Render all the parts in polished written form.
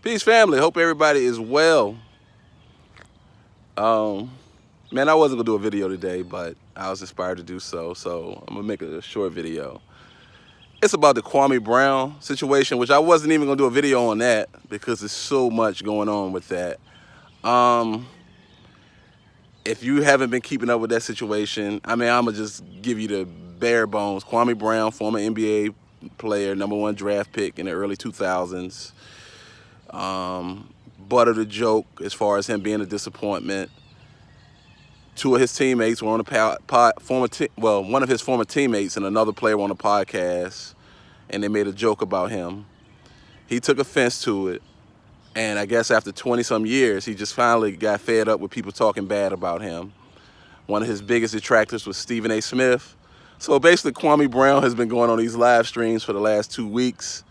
Peace, family. Hope everybody is well. Man, I wasn't gonna do a video today, but I was inspired to do so. So I'm gonna make a short video. It's about the Kwame Brown situation, which I wasn't even gonna do a video on that because there's so much going on with that. If you haven't been keeping up with that situation, I mean, I'm gonna just give you the bare bones. Kwame Brown, former NBA player, #1 draft pick in the early 2000s. Butt of the joke as far as him being a disappointment. Two of his teammates were on the one of his former teammates and another player were on a podcast, and they made a joke about him. He took offense to it, and I guess after 20-some years, he just finally got fed up with people talking bad about him. One of his biggest detractors was Stephen A. Smith. So basically, Kwame Brown has been going on these live streams for the last 2 weeks,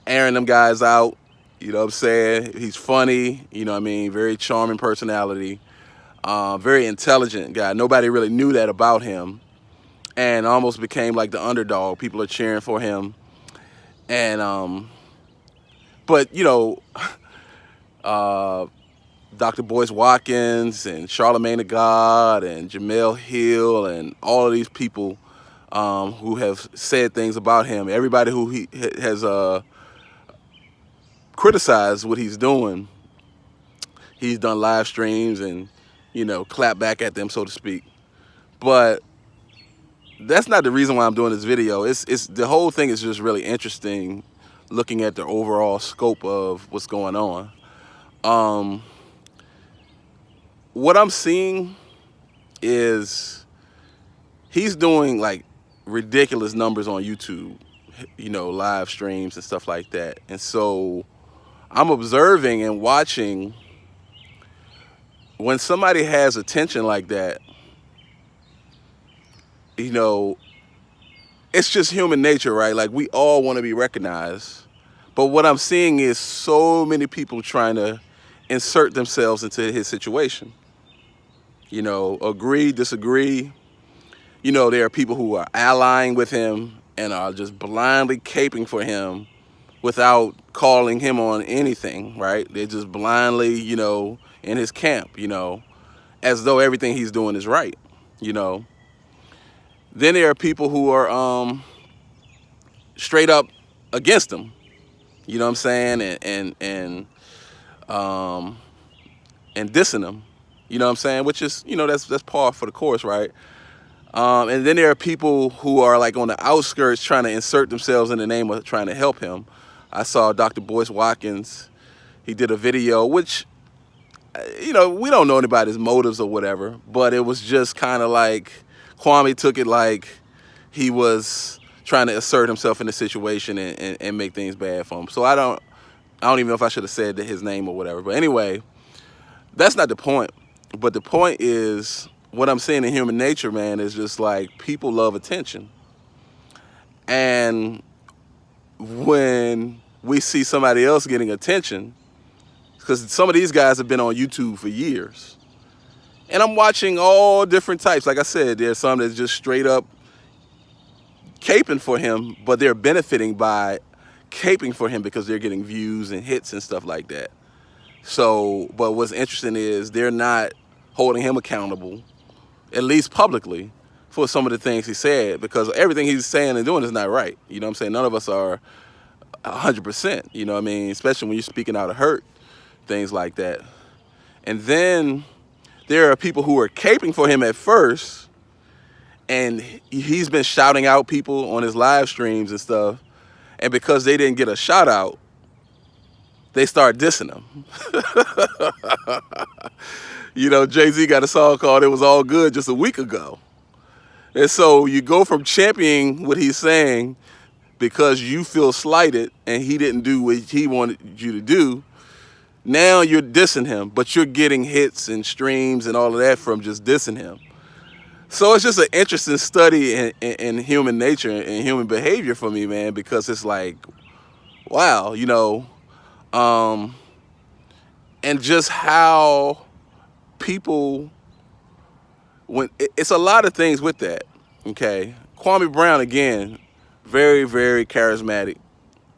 airing them guys out. You know what I'm saying? He's funny, you know what I mean? Very charming personality, very intelligent guy. Nobody really knew that about him, and almost became like the underdog. People are cheering for him. And, but, you know, Dr. Boyce Watkins and Charlamagne the God and Jamel Hill and all of these people who have said things about him, everybody who he has criticized what he's doing, he's done live streams and, you know, clap back at them, so to speak. But that's not the reason why I'm doing this video. It's the whole thing is just really interesting, looking at the overall scope of what's going on. What I'm seeing is he's doing like ridiculous numbers on YouTube, you know, live streams and stuff like that. And so I'm observing and watching when somebody has attention like that, you know, it's just human nature, right? Like, we all want to be recognized. But what I'm seeing is so many people trying to insert themselves into his situation. You know, agree, disagree. You know, there are people who are allying with him and are just blindly caping for him without calling him on anything, right? They're just blindly, you know, in his camp, you know, as though everything he's doing is right, you know. Then there are people who are straight up against him, you know what I'm saying, and dissing him, you know what I'm saying, which is, you know, that's par for the course, right? And then there are people who are like on the outskirts trying to insert themselves in the name of trying to help him. I saw Dr. Boyce Watkins. He did a video, which, you know, we don't know anybody's motives or whatever, but it was just kind of like Kwame took it like he was trying to assert himself in the situation and make things bad for him. So I don't even know if I should have said his name or whatever. But anyway, that's not the point. But the point is, what I'm seeing in human nature, man, is just like people love attention. And when we see somebody else getting attention, because some of these guys have been on YouTube for years, and I'm watching all different types. Like I said, there's some that's just straight up caping for him, but they're benefiting by caping for him because they're getting views and hits and stuff like that. So, but what's interesting is they're not holding him accountable, at least publicly, for some of the things he said, because everything he's saying and doing is not right. You know what I'm saying? None of us are 100%, you know what I mean? Especially when you're speaking out of hurt, things like that. And then there are people who are caping for him at first, and he's been shouting out people on his live streams and stuff, and because they didn't get a shout out, they start dissing him. You know, Jay-Z got a song called "It Was All Good" just a week ago. And so you go from championing what he's saying because you feel slighted and he didn't do what he wanted you to do. Now you're dissing him, but you're getting hits and streams and all of that from just dissing him. So it's just an interesting study in human nature and human behavior for me, man, because it's like, wow, you know, and just how people, when it's a lot of things with that, okay? Kwame Brown, again, very, very charismatic,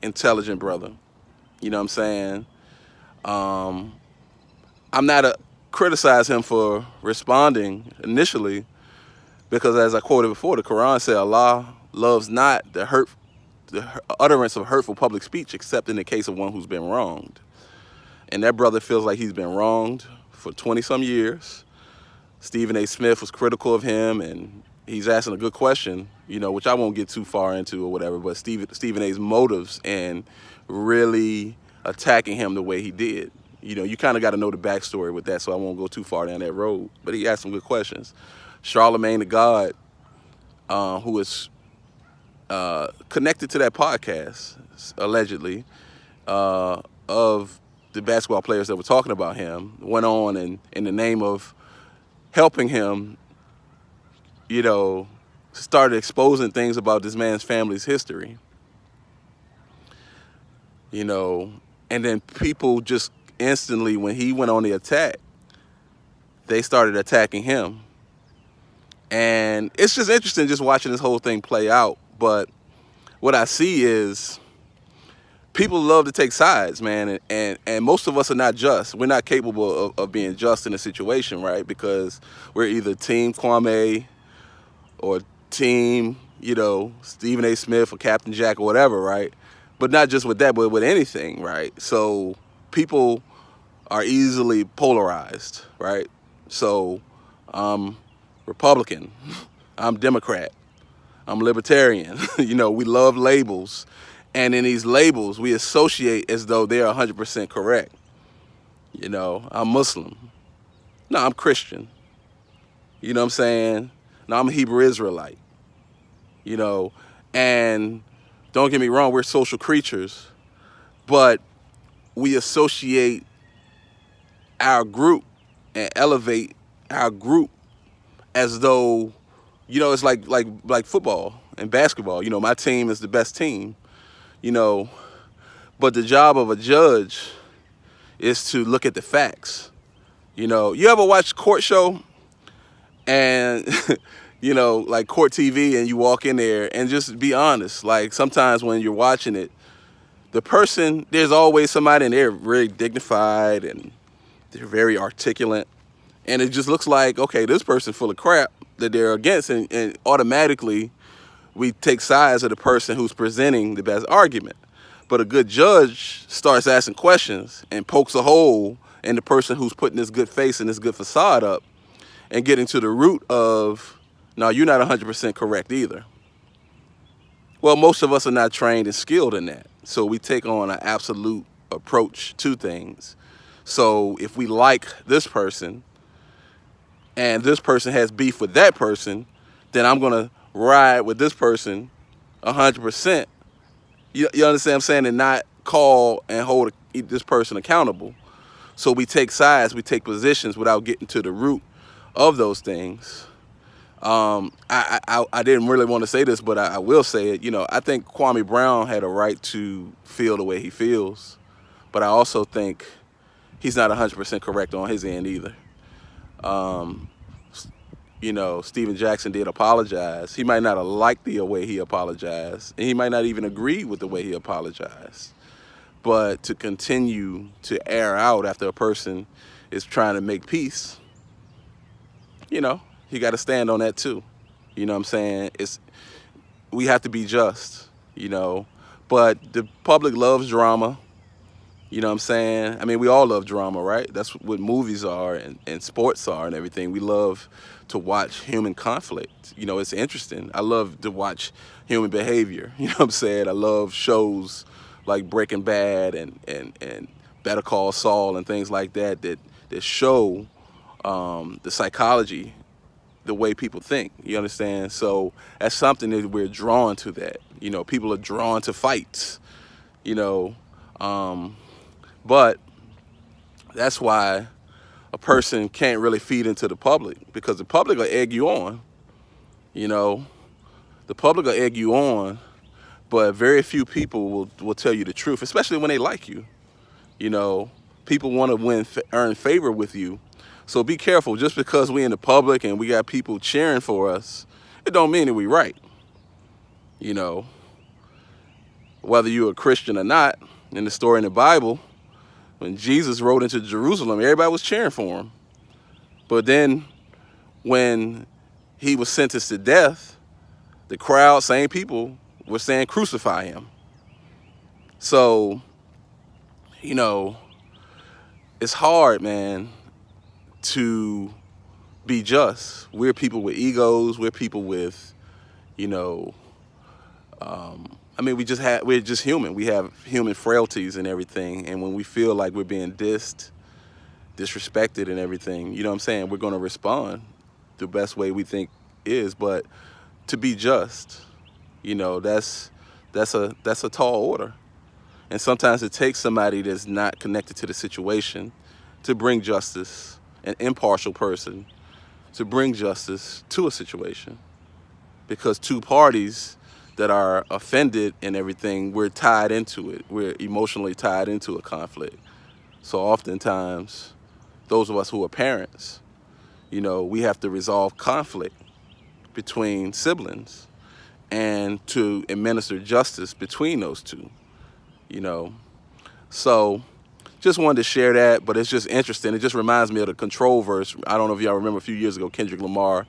intelligent brother. You know what I'm saying? I'm not a criticize him for responding initially because, as I quoted before, the Quran said Allah loves not the utterance of hurtful public speech except in the case of one who's been wronged. And that brother feels like he's been wronged for 20 some years. Stephen A. Smith was critical of him, and he's asking a good question, you know, which I won't get too far into or whatever, but Stephen A.'s motives and really attacking him the way he did. You know, you kind of got to know the backstory with that, so I won't go too far down that road. But he asked some good questions. Charlemagne the God, who is connected to that podcast, allegedly, of the basketball players that were talking about him, went on and in the name of helping him, you know, started exposing things about this man's family's history. You know, and then people just instantly, when he went on the attack, they started attacking him. And it's just interesting just watching this whole thing play out. But what I see is people love to take sides, man, and most of us are not just. We're not capable of being just in a situation, right? Because we're either Team Kwame or Team, you know, Stephen A. Smith or Captain Jack or whatever, right? But not just with that, but with anything, right? So people are easily polarized, right? So I'm Republican, I'm Democrat, I'm Libertarian. You know, we love labels. And in these labels, we associate as though they're 100% correct. You know, I'm Muslim. No, I'm Christian. You know what I'm saying? No, I'm a Hebrew Israelite. You know, and don't get me wrong, we're social creatures, but we associate our group and elevate our group as though, you know, it's like football and basketball. You know, my team is the best team. You know, but the job of a judge is to look at the facts. You know, you ever watch Court Show and, you know, like Court TV, and you walk in there and just be honest. Like sometimes when you're watching it, the person, there's always somebody in there very dignified and they're very articulate. And it just looks like, okay, this person's full of crap that they're against, and automatically we take sides of the person who's presenting the best argument. But a good judge starts asking questions and pokes a hole in the person who's putting this good face and this good facade up and getting to the root of, no, you're not 100% correct either. Well, most of us are not trained and skilled in that. So we take on an absolute approach to things. So if we like this person and this person has beef with that person, then I'm going to ride with this person 100%. You understand what I'm saying? And not call and hold this person accountable. So we take sides, we take positions without getting to the root of those things. I didn't really want to say this, but I will say it. You know, I think Kwame Brown had a right to feel the way he feels, but I also think he's not 100% correct on his end either. You know, Steven Jackson did apologize. He might not have liked the way he apologized, and he might not even agree with the way he apologized. But to continue to air out after a person is trying to make peace, you know, you got to stand on that too. You know what I'm saying? We have to be just, you know, but the public loves drama. You know what I'm saying? I mean, we all love drama, right? That's what movies are and sports are and everything. We love to watch human conflict. You know, it's interesting. I love to watch human behavior. You know what I'm saying? I love shows like Breaking Bad and Better Call Saul and things like that show the psychology, the way people think. You understand? So that's something that we're drawn to that. You know, people are drawn to fights, you know. But that's why a person can't really feed into the public, because the public will egg you on. You know, the public will egg you on, but very few people will tell you the truth, especially when they like you. You know, people want to earn favor with you. So be careful. Just because we in the public and we got people cheering for us, it don't mean that we right. You know, whether you're a Christian or not, in the story in the Bible, when Jesus rode into Jerusalem, everybody was cheering for him. But then when he was sentenced to death, the crowd, same people, were saying crucify him. So, you know, it's hard, man, to be just. We're people with egos. We're people with, you know, we're just human. We have human frailties and everything. And when we feel like we're being disrespected and everything, you know what I'm saying, we're going to respond the best way we think is. But to be just, you know, that's a tall order. And sometimes it takes somebody that's not connected to the situation to bring justice, an impartial person, to bring justice to a situation. Because two parties that are offended and everything, we're tied into it. We're emotionally tied into a conflict. So oftentimes, those of us who are parents, you know, we have to resolve conflict between siblings and to administer justice between those two, you know. So just wanted to share that, but it's just interesting. It just reminds me of the Control verse. I don't know if y'all remember a few years ago, Kendrick Lamar,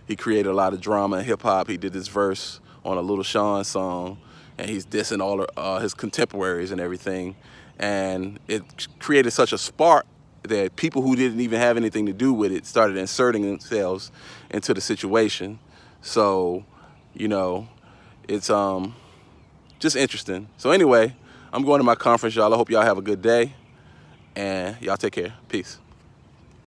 he created a lot of drama in hip hop. He did this verse on a Little Sean song, and he's dissing all his contemporaries and everything. And it created such a spark that people who didn't even have anything to do with it started inserting themselves into the situation. So, you know, it's just interesting. So anyway, I'm going to my conference, y'all. I hope y'all have a good day, and y'all take care. Peace.